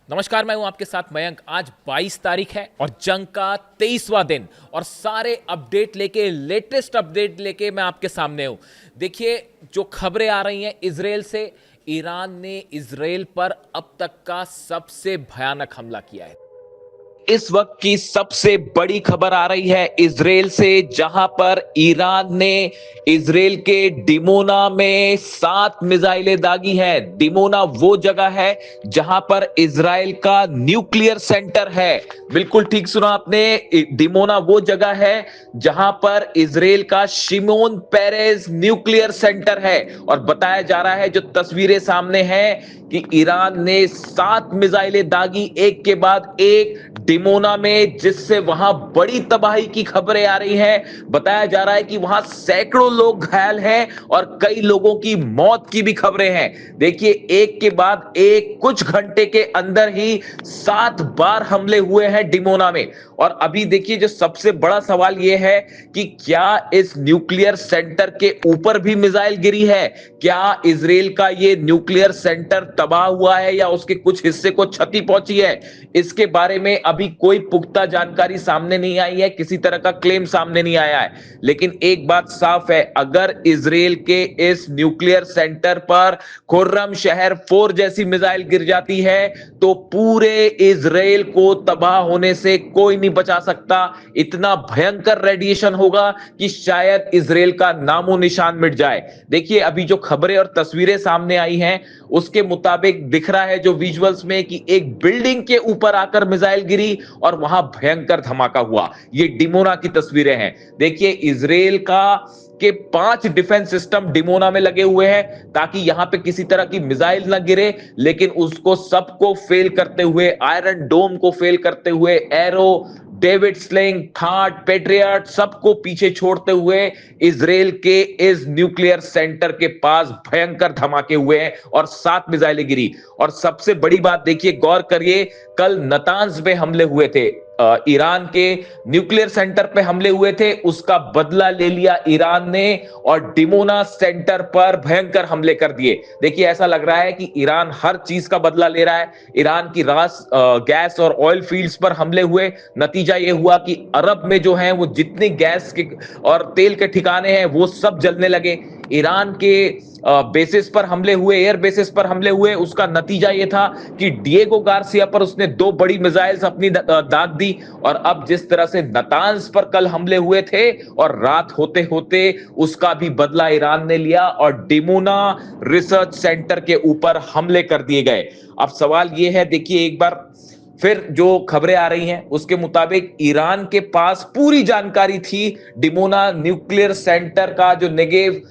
नमस्कार, मैं हूं आपके साथ मयंक। आज 22 तारीख है और जंग का 23वां दिन और सारे अपडेट लेके लेटेस्ट अपडेट लेके मैं आपके सामने हूं। देखिए, जो खबरें आ रही हैं इजराइल से, ईरान ने इजराइल पर अब तक का सबसे भयानक हमला किया है। इस वक्त की सबसे बड़ी खबर आ रही है इजराइल से, जहां पर ईरान ने इजराइल के डिमोना में 7 मिसाइलें दागी हैं। डिमोना वो जगह है जहां पर इजराइल का न्यूक्लियर सेंटर है। बिल्कुल ठीक सुना आपने, डिमोना वो जगह है जहां पर इजराइल का शिमोन पेरेज न्यूक्लियर सेंटर है। और बताया जा रहा है, जो तस्वीरें सामने हैं, कि ईरान ने 7 मिसाइलें दागी एक के बाद एक डिमोना में, जिससे वहां बड़ी तबाही की खबरें आ रही हैं। बताया जा रहा है कि वहां सैकड़ों लोग घायल हैं और कई लोगों की मौत की भी खबरें हैं। देखिए, एक के बाद एक कुछ घंटे के अंदर ही 7 बार हमले हुए हैं डिमोना में। और अभी देखिए, जो सबसे बड़ा सवाल यह है कि क्या इस न्यूक्लियर सेंटर के ऊपर भी मिसाइल गिरी है? क्या इजराइल का यह न्यूक्लियर सेंटर तबाह हुआ है या उसके कुछ हिस्से को क्षति पहुंची है? इसके बारे में अभी कोई पुख्ता जानकारी सामने नहीं आई है, किसी तरह का क्लेम सामने नहीं आया है। लेकिन एक बात साफ है, अगर इजराइल के इस न्यूक्लियर सेंटर पर खुर्रम शहर 4 जैसी मिसाइल गिर जाती है तो पूरे इजराइल को तबाह होने से कोई नहीं बचा सकता। इतना भयंकर रेडिएशन होगा कि शायद इजराइल का नामो निशान मिट जाए। देखिए, अभी जो खबरें और तस्वीरें सामने आई हैं उसके मुताबिक दिख रहा है, जो विजुअल्स में, कि एक बिल्डिंग के ऊपर आकर मिसाइल गिरी और वहां भयंकर धमाका हुआ। ये डिमोना की तस्वीरें हैं। देखिए, इजराइल का के 5 डिफेंस सिस्टम डिमोना में लगे हुए हैं ताकि यहां पे किसी तरह की मिसाइल ना गिरे, लेकिन उसको सबको फेल करते हुए, आयरन डोम को फेल करते हुए, arrow, David sling, third, patriot, सबको पीछे छोड़ते हुए इजराइल के इस न्यूक्लियर सेंटर के पास भयंकर धमाके हुए हैं और 7 मिसाइलें गिरी। और सबसे बड़ी बात देखिए, गौर करिए, कल नतांज पे हमले हुए थे, ईरान के न्यूक्लियर सेंटर पे हमले हुए थे, उसका बदला ले लिया ईरान ने और डिमोना सेंटर पर भयंकर हमले कर दिए। देखिए, ऐसा लग रहा है कि ईरान हर चीज का बदला ले रहा है। ईरान की गैस और ऑयल फील्ड्स पर हमले हुए, नतीजा यह हुआ कि अरब में जो है वो जितने गैस के और तेल के ठिकाने हैं वो सब जलने लगे। ईरान के बेसिस पर हमले हुए, एयर बेसिस पर हमले हुए, उसका नतीजा यह था कि डिएगो गार्सिया पर उसने 2 बड़ी मिसाइल्स अपनी दाग दी। और अब जिस तरह से नतांज पर कल हमले हुए थे और रात होते होते उसका भी बदला ईरान ने लिया और डिमोना रिसर्च सेंटर के ऊपर हमले कर दिए गए। अब सवाल यह है, देखिए एक बार फिर जो खबरें आ रही हैं उसके मुताबिक ईरान के पास पूरी जानकारी थी डिमोना न्यूक्लियर सेंटर का, जो नेगेव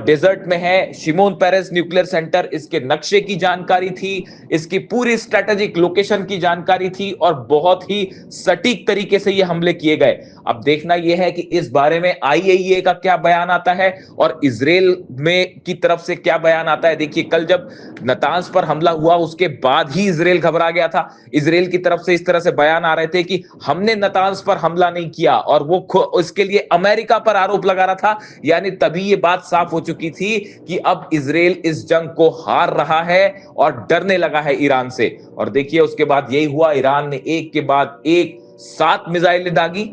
डेजर्ट में है, शिमोन पेरेस न्यूक्लियर सेंटर, इसके नक्शे की जानकारी थी, इसकी पूरी स्ट्रेटेजिक लोकेशन की जानकारी थी और बहुत ही सटीक तरीके से ये हमले किए गए। अब देखना यह है कि इस बारे में आईएईए का क्या बयान आता है और इजराइल में की तरफ से क्या बयान आता है। देखिए, कल जब नतांज पर हमला हुआ उसके बाद ही इजराइल घबरा गया था। इजराइल की तरफ से इस तरह से बयान आ रहे थे कि हमने नतांज पर हमला नहीं किया, और वो इसके लिए अमेरिका पर आरोप लगा रहा था। यानी तभी ये बात साफ हो चुकी थी कि अब इजराइल इस जंग को हार रहा है और डरने लगा है ईरान से। और देखिए, उसके बाद यही हुआ, ईरान ने एक के बाद एक 7 मिसाइलें दागी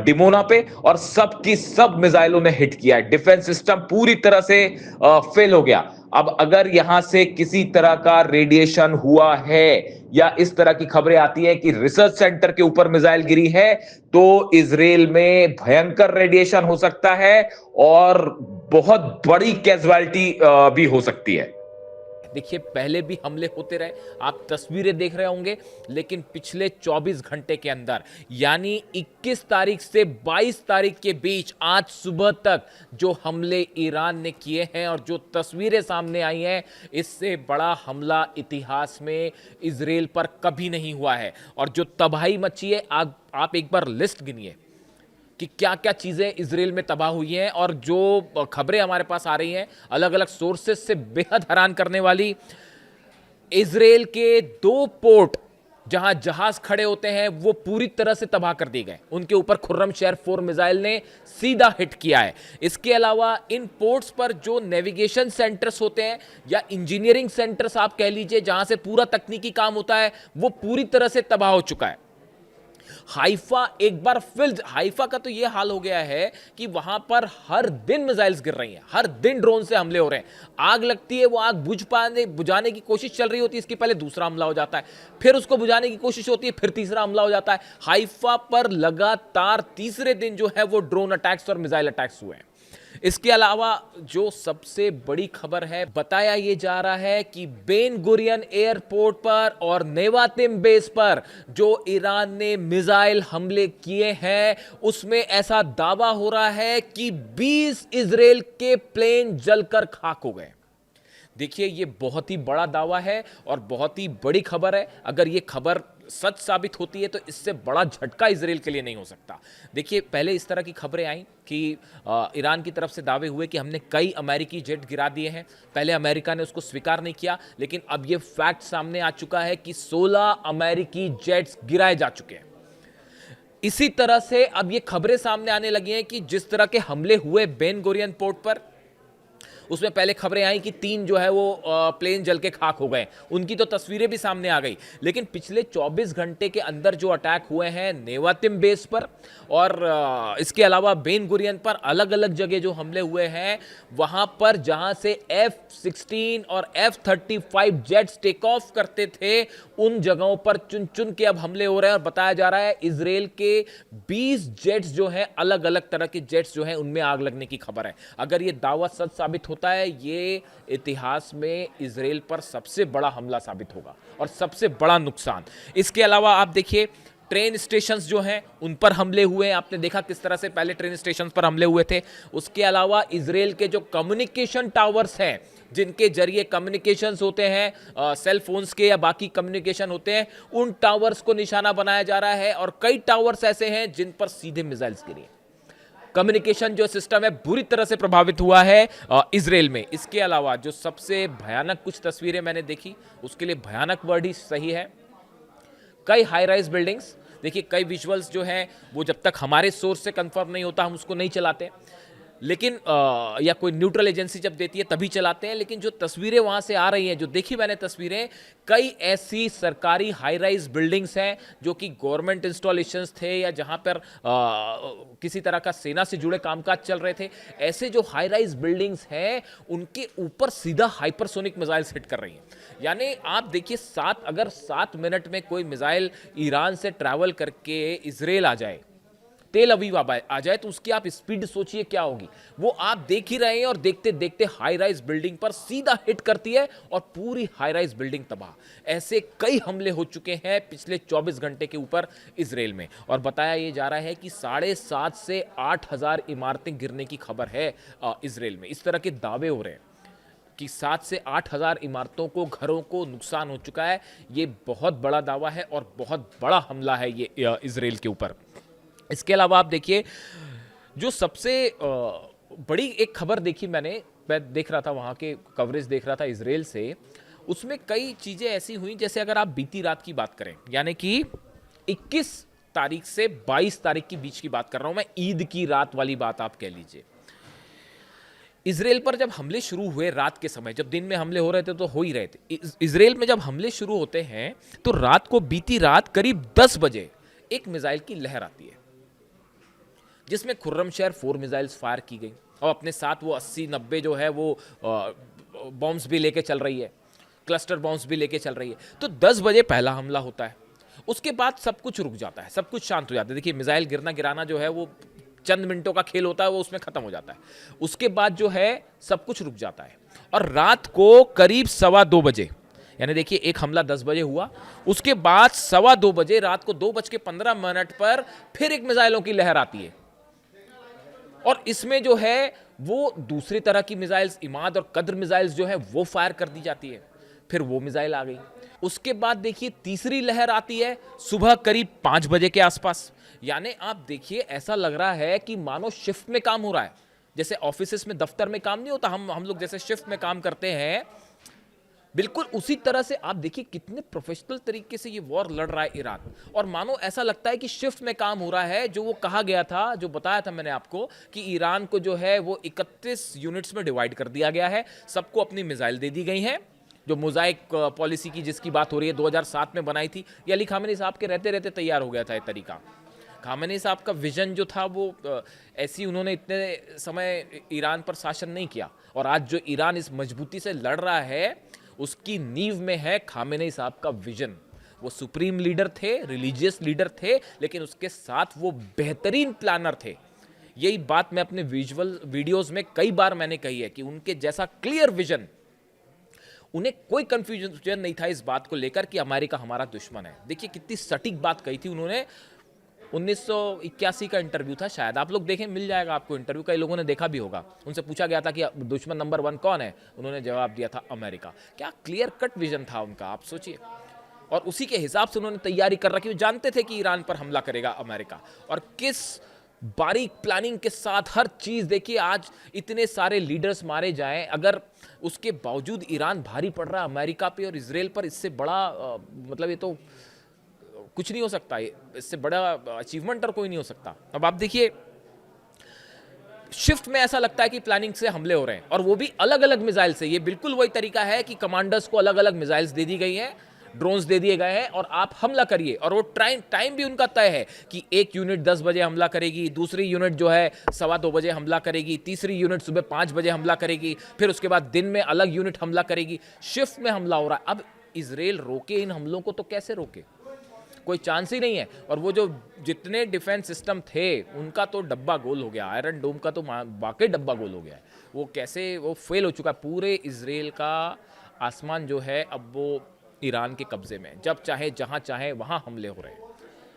डिमोना पे और सब की सब मिसाइलों ने हिट किया है। डिफेंस सिस्टम पूरी तरह से फेल हो गया। अब अगर यहां से किसी तरह का रेडिएशन हुआ है या इस तरह की खबरें आती हैं कि रिसर्च सेंटर के ऊपर मिसाइल गिरी है, तो इजराइल में भयंकर रेडिएशन हो सकता है और बहुत बड़ी कैजुअलिटी भी हो सकती है। देखिए, पहले भी हमले होते रहे, आप तस्वीरें देख रहे होंगे, लेकिन पिछले 24 घंटे के अंदर, यानी 21 तारीख से 22 तारीख के बीच आज सुबह तक जो हमले ईरान ने किए हैं और जो तस्वीरें सामने आई हैं, इससे बड़ा हमला इतिहास में इजराइल पर कभी नहीं हुआ है। और जो तबाही मची है, आप एक बार लिस्ट गिनिए कि क्या क्या चीज़ें इजराइल में तबाह हुई हैं। और जो खबरें हमारे पास आ रही हैं अलग अलग सोर्सेस से, बेहद हैरान करने वाली, इजराइल के 2 पोर्ट जहां जहाज खड़े होते हैं वो पूरी तरह से तबाह कर दिए गए। उनके ऊपर खुर्रमशहर 4 मिसाइल ने सीधा हिट किया है। इसके अलावा इन पोर्ट्स पर जो नेविगेशन सेंटर्स होते हैं या इंजीनियरिंग सेंटर्स आप कह लीजिए, जहां से पूरा तकनीकी काम होता है, वो पूरी तरह से तबाह हो चुका है। हाइफा एक बार फिर, हाइफा का तो यह हाल हो गया है कि वहां पर हर दिन मिसाइल्स गिर रही हैं, हर दिन ड्रोन से हमले हो रहे हैं। आग लगती है, वो आग बुझाने की कोशिश चल रही होती है, इसके पहले दूसरा हमला हो जाता है, फिर उसको बुझाने की कोशिश होती है, फिर तीसरा हमला हो जाता है। हाइफा पर लगातार तीसरे दिन जो है वो ड्रोन अटैक्स और मिसाइल अटैक्स हुए हैं। इसके अलावा जो सबसे बड़ी खबर है, बताया यह जा रहा है कि बेन गुरियन एयरपोर्ट पर और नेवातिम बेस पर जो ईरान ने मिसाइल हमले किए हैं, उसमें ऐसा दावा हो रहा है कि 20 इजराइल के प्लेन जलकर खाक हो गए। देखिए, ये बहुत ही बड़ा दावा है और बहुत ही बड़ी खबर है। अगर ये खबर सच साबित होती है तो इससे बड़ा झटका इजराइल के लिए नहीं हो सकता। देखिए, पहले इस तरह की खबरें आई कि ईरान की तरफ से दावे हुए कि हमने कई अमेरिकी जेट गिरा दिए हैं। पहले अमेरिका ने उसको स्वीकार नहीं किया, लेकिन अब ये फैक्ट सामने आ चुका है कि 16 अमेरिकी जेट्स गिराए जा चुके हैं। इसी तरह से अब ये खबरें सामने आने लगी हैं कि जिस तरह के हमले हुए बेन गुरियन पोर्ट पर, उसमें पहले खबरें आई कि 3 जो है वो प्लेन जल के खाक हो गए। उनकी तो तस्वीरें भी सामने आ गई। लेकिन पिछले 24 घंटे के अंदर जो अटैक हुए हैं नेवातिम बेस पर और इसके अलावा बेन गुरियन पर, अलग अलग जगह जो हमले हुए हैं, वहां पर जहां से F-16 और F-35 जेट्स टेक ऑफ करते थे, उन जगहों पर चुन चुन के अब हमले हो रहे हैं। और बताया जा रहा है इजराइल के 20 जेट्स जो हैं, अलग अलग तरह के जेट्स जो हैं, उनमें आग लगने की खबर है। अगर ये दावा सच साबित होता है, ये इतिहास में इजराइल पर सबसे बड़ा हमला साबित होगा और सबसे बड़ा नुकसान। इसके अलावा आप देखिए, ट्रेन स्टेशंस जो हैं उन पर हमले हुए हैं। आपने देखा किस तरह से पहले ट्रेन स्टेशंस पर हमले हुए थे। उसके अलावा इजराइल के जो कम्युनिकेशन टावर्स हैं, जिनके जरिए कम्युनिकेशंस होते हैं, सेल फोन्स के या बाकी कम्युनिकेशन होते हैं, उन टावर्स को निशाना बनाया जा रहा है। और कई टावर्स ऐसे हैं जिन पर सीधे मिसाइल्स गिरे। कम्युनिकेशन जो सिस्टम है बुरी तरह से प्रभावित हुआ है इजराइल में। इसके अलावा जो सबसे भयानक कुछ तस्वीरें मैंने देखी, उसके लिए भयानक वर्ड ही सही है, कई हाई राइज बिल्डिंग्स। देखिए, कई विजुअल्स जो हैं वो जब तक हमारे सोर्स से कंफर्म नहीं होता हम उसको नहीं चलाते, लेकिन या कोई न्यूट्रल एजेंसी जब देती है तभी चलाते हैं। लेकिन जो तस्वीरें वहां से आ रही हैं, जो देखी मैंने तस्वीरें, कई ऐसी सरकारी हाई राइज बिल्डिंग्स हैं जो कि गवर्नमेंट इंस्टॉलेशंस थे या जहां पर किसी तरह का सेना से जुड़े कामकाज चल रहे थे। ऐसे जो हाई राइज बिल्डिंग्स हैं, उनके ऊपर सीधा हाइपरसोनिक मिसाइल्स हिट कर रही हैं। यानी आप देखिए, अगर 7 मिनट में कोई मिसाइल ईरान से ट्रैवल करके इजराइल आ जाए, तेल अवीव आ जाए, तो उसकी आप स्पीड सोचिए क्या होगी। वो आप देख ही रहे हैं और देखते देखते हाई राइज बिल्डिंग पर सीधा हिट करती है और पूरी हाई राइज बिल्डिंग तबाह। ऐसे कई हमले हो चुके हैं पिछले 24 घंटे के ऊपर इजराइल में। और बताया यह जा रहा है कि 7,500 से 8,000 इमारतें गिरने की खबर है इजराइल में। इस तरह के दावे हो रहे हैं कि 7 से 8,000 इमारतों को, घरों को नुकसान हो चुका है। ये बहुत बड़ा दावा है और बहुत बड़ा हमला है ये इजराइल के ऊपर। इसके अलावा आप देखिए, जो सबसे बड़ी एक खबर देखी मैं देख रहा था, वहाँ के कवरेज देख रहा था इजराइल से, उसमें कई चीज़ें ऐसी हुई, जैसे अगर आप बीती रात की बात करें, यानी कि 21 तारीख से 22 तारीख के बीच की बात कर रहा हूँ मैं, ईद की रात वाली बात आप कह लीजिए। इजराइल पर जब हमले शुरू हुए रात के समय, जब दिन में हमले हो रहे थे तो हो ही रहे थे, इजराइल में जब हमले शुरू होते हैं तो रात को, बीती रात करीब 10 बजे एक मिसाइल की लहर आती है, जिसमें खुर्रमशहर 4 मिसाइल्स फायर की गई और अपने साथ वो 80-90 जो है वो बॉम्ब्स भी लेके चल रही है, क्लस्टर बॉम्ब्स भी लेके चल रही है। तो 10 बजे पहला हमला होता है। उसके बाद सब कुछ रुक जाता है, सब कुछ शांत हो जाता है। देखिए, मिसाइल गिरना गिराना जो है वो चंद मिनटों का खेल होता है, वो उसमें खत्म हो जाता है। उसके बाद जो है सब कुछ रुक जाता है और रात को करीब 2:15 बजे, यानी देखिए एक हमला 10 बजे हुआ, उसके बाद 2:15 बजे, रात को 2:15 पर फिर एक मिसाइलों की लहर आती है। और इसमें जो है वो दूसरी तरह की मिसाइल्स, इमाद और कद्र मिसाइल्स जो है वो फायर कर दी जाती है। फिर वो मिसाइल आ गई। उसके बाद देखिए तीसरी लहर आती है सुबह करीब 5 बजे के आसपास। यानी आप देखिए, ऐसा लग रहा है कि मानो शिफ्ट में काम हो रहा है। जैसे ऑफिस में, दफ्तर में काम नहीं होता, हम लोग जैसे शिफ्ट में काम करते हैं, बिल्कुल उसी तरह से आप देखिए कितने प्रोफेशनल तरीके से ये वॉर लड़ रहा है ईरान, और मानो ऐसा लगता है कि शिफ्ट में काम हो रहा है। जो वो कहा गया था, जो बताया था मैंने आपको कि ईरान को जो है वो 31 यूनिट्स में डिवाइड कर दिया गया है, सबको अपनी मिसाइल दे दी गई हैं। जो मोजाइक पॉलिसी की जिसकी बात हो रही है 2007 में बनाई थी, ये अली खामेनी साहब के रहते रहते तैयार हो गया था ये तरीका। खामेनी साहब का विजन जो था वो ऐसी, उन्होंने इतने समय ईरान पर शासन नहीं किया, और आज जो ईरान इस मजबूती से लड़ रहा है उसकी नींव में है खामेनी साहब का विजन। वो सुप्रीम लीडर थे, रिलीजियस लीडर थे, लेकिन उसके साथ वो बेहतरीन प्लानर थे। यही बात मैं अपने विजुअल वीडियोस में कई बार मैंने कही है कि उनके जैसा क्लियर विजन, उन्हें कोई कंफ्यूजन नहीं था इस बात को लेकर कि अमेरिका हमारा दुश्मन है। देखिए कितनी सटीक बात कही थी उन्होंने। 1981 का इंटरव्यू था, शायद आप लोग देखें, मिल जाएगा आपको इंटरव्यू, कई लोगों ने देखा भी होगा। उनसे पूछा गया था कि दुश्मन नंबर 1 कौन है, उन्होंने जवाब दिया था अमेरिका। क्या क्लियर कट विजन था उनका, आप सोचिए। और उसी के हिसाब से उन्होंने तैयारी कर रखी। वो जानते थे कि ईरान पर हमला करेगा अमेरिका, और किस बारीक प्लानिंग के साथ हर चीज। देखिए आज इतने सारे लीडर्स मारे जाएं, अगर उसके बावजूद ईरान भारी पड़ रहा है अमेरिका पे और इसराइल पर, इससे बड़ा मतलब ये तो कुछ नहीं हो सकता, इससे बड़ा अचीवमेंट और कोई नहीं हो सकता। अब आप देखिए शिफ्ट में ऐसा लगता है कि प्लानिंग से हमले हो रहे हैं, और वो भी अलग अलग मिसाइल से। ये बिल्कुल वही तरीका है कि कमांडर्स को अलग अलग मिसाइल्स दे दी गई हैं, ड्रोन्स दे दिए गए हैं, और आप हमला करिए। और वो टाइम भी उनका तय है कि एक यूनिट 10 बजे हमला करेगी, दूसरी यूनिट जो है 2:15 बजे हमला करेगी, तीसरी यूनिट सुबह 5 बजे हमला करेगी, फिर उसके बाद दिन में अलग यूनिट हमला करेगी। शिफ्ट में हमला हो रहा है। अब इसराइल रोके इन हमलों को तो कैसे रोके, कोई चांस ही नहीं है। और वो जो जितने डिफेंस सिस्टम थे उनका तो डब्बा गोल हो गया, आयरन डोम का तो वाकई डब्बा गोल हो गया है। वो कैसे वो फेल हो चुका है। पूरे इसराइल का आसमान जो है अब वो ईरान के कब्जे में, जब चाहे जहां चाहे वहां हमले हो रहे हैं,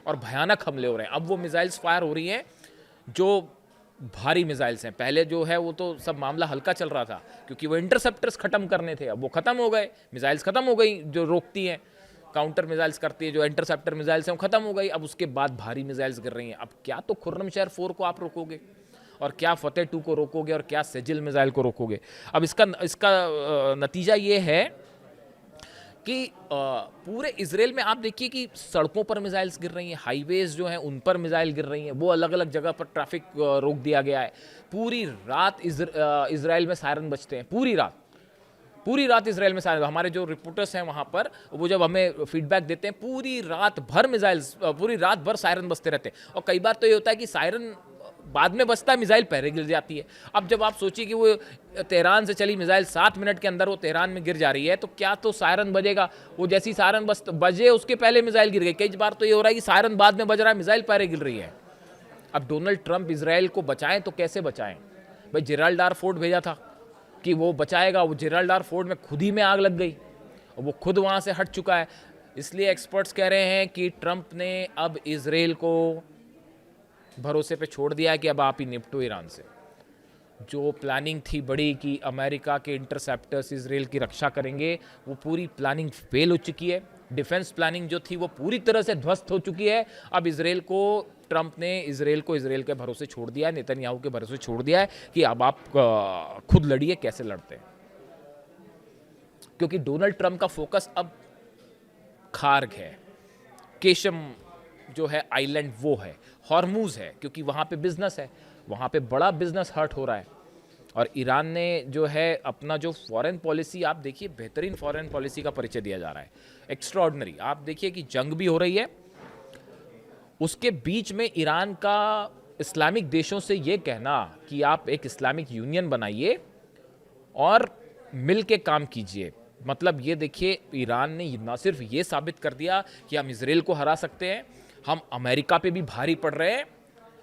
और भयानक हमले हो रहे हैं। अब वो मिसाइल्स फायर हो रही हैं जो भारी मिसाइल्स हैं। पहले जो है वो तो सब मामला हल्का चल रहा था क्योंकि वो इंटरसेप्टर्स खत्म करने थे, अब वो खत्म हो गए। मिसाइल्स खत्म हो गई जो रोकती हैं, काउंटर मिसाइल्स करती है, जो इंटरसेप्टर मिसाइल्स हैं वो खत्म हो गई। अब उसके बाद भारी मिसाइल्स गिर रही हैं। अब क्या तो खुर्रमशहर 4 को आप रोकोगे, और क्या फतेह 2 को रोकोगे, और क्या सेजिल मिसाइल को रोकोगे। अब इसका नतीजा ये है कि पूरे इसराइल में आप देखिए कि सड़कों पर मिसाइल्स गिर रही हैं, हाईवेज जो हैं उन पर मिसाइल गिर रही हैं, वो अलग अलग जगह पर ट्रैफिक रोक दिया गया है। पूरी रात इसराइल में सायरन बजते हैं, पूरी रात इसराइल में सायरन। हमारे जो रिपोर्टर्स हैं वहाँ पर, वो जब हमें फीडबैक देते हैं, पूरी रात भर सायरन बजते रहते हैं। और कई बार तो ये होता है कि सायरन बाद में बजता है, मिसाइल पहले गिर जाती है। अब जब आप सोचिए कि वो तेहरान से चली मिसाइल 7 मिनट के अंदर वो तेहरान में गिर जा रही है, तो क्या तो सायरन बजेगा। वो जैसी सायरन बजे उसके पहले मिसाइल गिर गई। कई बार तो ये हो रहा है कि सायरन बाद में बज रहा है, मिसाइल पहले गिर रही है। अब डोनाल्ड ट्रंप इसराइल को बचाएं तो कैसे बचाएं भाई। जिब्राल्टार फोर्ट भेजा था कि वो बचाएगा, वो जिब्राल्टार फोर्ट में खुद ही में आग लग गई, और वो खुद वहाँ से हट चुका है। इसलिए एक्सपर्ट्स कह रहे हैं कि ट्रंप ने अब इसराइल को भरोसे पे छोड़ दिया है कि अब आप ही निपटो ईरान से। जो प्लानिंग थी बड़ी कि अमेरिका के इंटरसेप्टर्स इसराइल की रक्षा करेंगे, वो पूरी प्लानिंग फेल हो चुकी है। डिफेंस प्लानिंग जो थी वो पूरी तरह से ध्वस्त हो चुकी है। अब ट्रंप ने इसराइल को इसराइल के भरोसे छोड़ दिया है, नेतन्याहू के भरोसे छोड़ दिया है कि अब आप खुद लड़िए, कैसे लड़ते हैं। क्योंकि डोनाल्ड ट्रंप का फोकस अब खार्ग है, केशम जो है आइलैंड वो है, हॉर्मूज है, क्योंकि वहाँ पे बिजनेस है, वहाँ पे बड़ा बिजनेस हर्ट हो रहा है। और ईरान ने जो है अपना जो फॉरेन पॉलिसी, आप देखिए बेहतरीन फॉरेन पॉलिसी का परिचय दिया जा रहा है, एक्स्ट्राऑर्डिनरी। आप देखिए कि जंग भी हो रही है, उसके बीच में ईरान का इस्लामिक देशों से ये कहना कि आप एक इस्लामिक यूनियन बनाइए और मिल के काम कीजिए। मतलब ये देखिए ईरान ने ना सिर्फ ये साबित कर दिया कि हम इसराइल को हरा सकते हैं, हम अमेरिका पे भी भारी पड़ रहे हैं,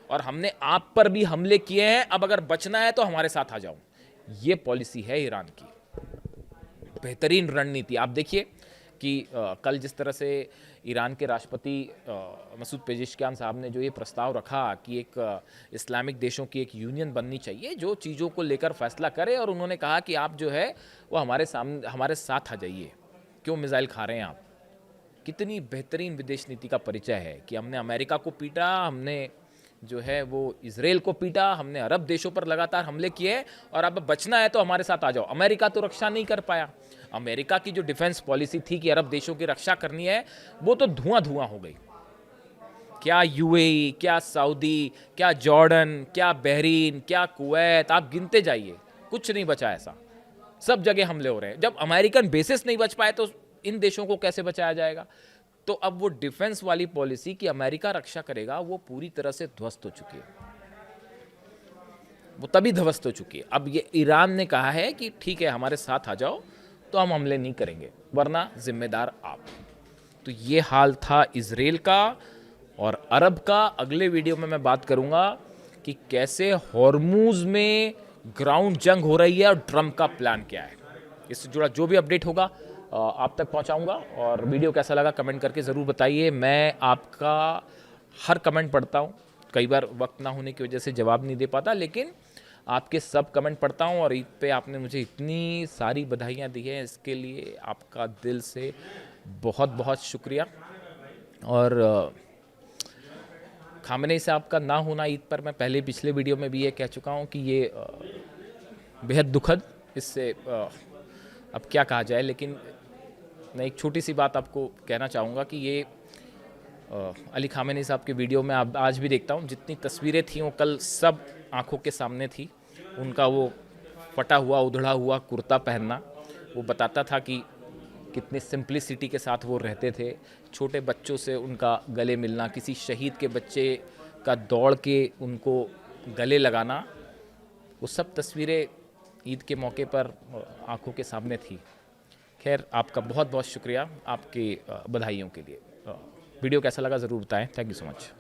और हमने आप पर भी हमले किए हैं, अब अगर बचना है तो हमारे साथ आ जाओ। ये पॉलिसी है ईरान की, बेहतरीन रणनीति। आप देखिए कि कल जिस तरह से ईरान के राष्ट्रपति मसूद पेजेश्कियान साहब ने जो ये प्रस्ताव रखा कि एक इस्लामिक देशों की एक यूनियन बननी चाहिए जो चीज़ों को लेकर फैसला करे, और उन्होंने कहा कि आप जो है वो हमारे साथ आ जाइए, क्यों मिसाइल खा रहे हैं आप। कितनी बेहतरीन विदेश नीति का परिचय है कि हमने अमेरिका को पीटा, हमने जो है वो इजराइल को पीटा, हमने अरब देशों पर लगातार हमले किए, और अब बचना है तो हमारे साथ आ जाओ। अमेरिका तो रक्षा नहीं कर पाया। अमेरिका की जो डिफेंस पॉलिसी थी कि अरब देशों की रक्षा करनी है, वो तो धुआं धुआं हो गई। क्या यूएई, क्या सऊदी, क्या जॉर्डन, क्या बहरीन, क्या कुवैत, आप गिनते जाइए, कुछ नहीं बचा ऐसा। सब जगह हमले हो रहे हैं। जब अमेरिकन बेसिस नहीं बच पाए तो इन देशों को कैसे बचाया जाएगा? तो अब वो डिफेंस वाली पॉलिसी कि अमेरिका रक्षा करेगा, वो पूरी तरह से ध्वस्त हो चुकी है। वो तभी ध्वस्त हो चुकी है। अब ये ईरान ने कहा है कि ठीक है, हमारे साथ आ जाओ तो हम हमले नहीं करेंगे, वरना जिम्मेदार आप। तो ये हाल था इजराइल का और अरब का। अगले वीडियो में मैं बात करूंगा कि कैसे हॉर्मूज में ग्राउंड जंग हो रही है और ट्रम्प का प्लान क्या है। इससे जुड़ा जो भी अपडेट होगा आप तक पहुंचाऊंगा। और वीडियो कैसा लगा कमेंट करके ज़रूर बताइए। मैं आपका हर कमेंट पढ़ता हूं, कई बार वक्त ना होने की वजह से जवाब नहीं दे पाता, लेकिन आपके सब कमेंट पढ़ता हूं। और ईद पे आपने मुझे इतनी सारी बधाइयाँ दी हैं, इसके लिए आपका दिल से बहुत बहुत शुक्रिया। और खामनेई साहब का ना होना ईद पर, मैं पहले पिछले वीडियो में भी ये कह चुका हूँ कि ये बेहद दुखद, इससे अब क्या कहा जाए। लेकिन मैं एक छोटी सी बात आपको कहना चाहूँगा कि ये अली खामेनी साहब के वीडियो में अब आज भी देखता हूँ, जितनी तस्वीरें थी वो कल सब आंखों के सामने थी। उनका वो फटा हुआ उधड़ा हुआ कुर्ता पहनना, वो बताता था कि कितनी सिंप्लिसिटी के साथ वो रहते थे। छोटे बच्चों से उनका गले मिलना, किसी शहीद के बच्चे का दौड़ के उनको गले लगाना, वो सब तस्वीरें ईद के मौके पर आंखों के सामने थी। खैर, आपका बहुत बहुत शुक्रिया आपकी बधाइयों के लिए। वीडियो कैसा लगा ज़रूर बताएं। Thank you so much.